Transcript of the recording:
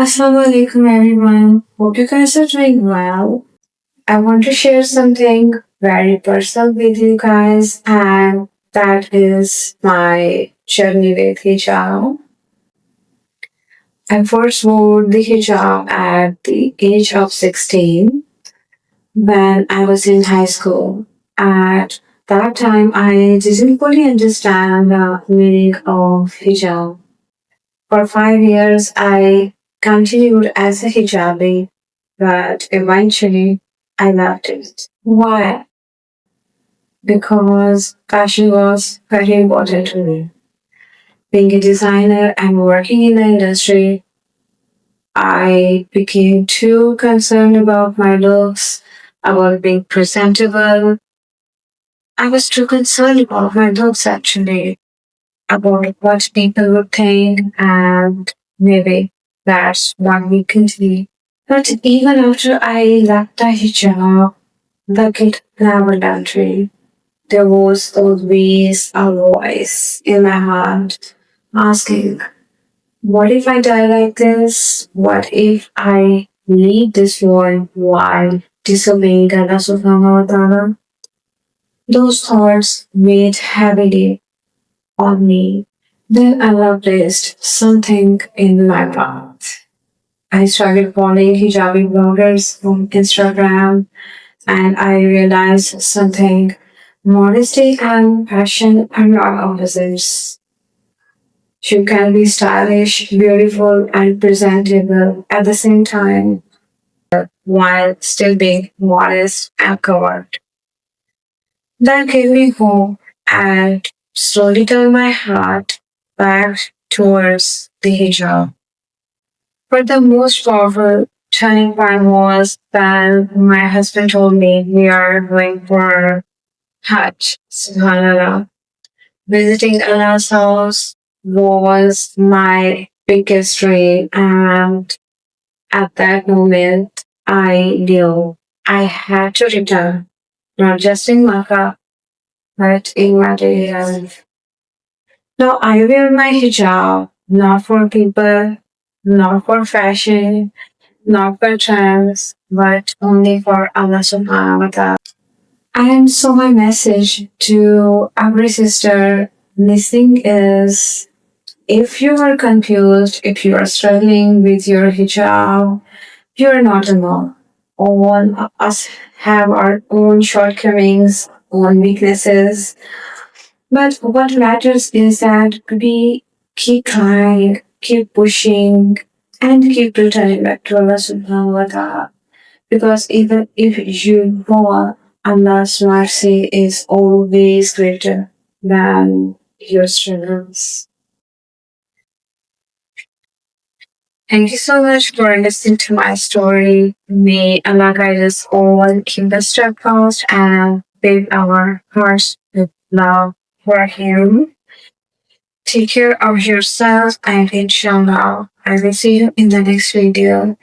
Alaikum everyone. Hope you guys are doing well. I want to share something very personal with you guys, and that is my journey with hijab. I first wore the hijab at the age of 16 when I was in high school. At that time, I didn't fully understand the meaning of hijab. For 5 years, I continued as a hijabi, but eventually I left it. Why? Because fashion was very important to me. Being a designer and working in the industry, I became too concerned about my looks, about being presentable. I was too concerned about my looks actually, about what people would think, and maybe that's what we continue. But even after I left the hijab, the guilt never left me. There was always a voice in my heart asking, what if I die like this? What if I leave this world while disobeying Allah subhanahu wa ta'ala? Those thoughts weighed heavily on me. Then Allah placed something in my path. I started following hijabi bloggers on Instagram and I realized something. Modesty and passion are not opposites. You can be stylish, beautiful, and presentable at the same time while still being modest and covered. That gave me hope and slowly turned my heart back towards the hijab. But the most powerful turning point was when my husband told me we are going for Hajj, subhanallah. Visiting Allah's house was my biggest dream, and at that moment, I knew I had to return, not just in Makkah, but in my daily life. Now I wear my hijab, not for people, not for fashion, not for trends, but only for Allah subhanahu wa ta'ala. And so my message to every sister listening is, if you are confused, if you are struggling with your hijab, you are not alone. All of us have our own shortcomings, own weaknesses. But what matters is that we keep trying, keep pushing, and keep returning back to Allah subhanahu wa ta'ala. Because even if you fall, Allah's mercy is always greater than your struggles. Thank you so much for listening to my story. May Allah guide us all, keep us steadfast, and fill our hearts with love for Him. Take care of yourself, and inshallah, I will see you in the next video.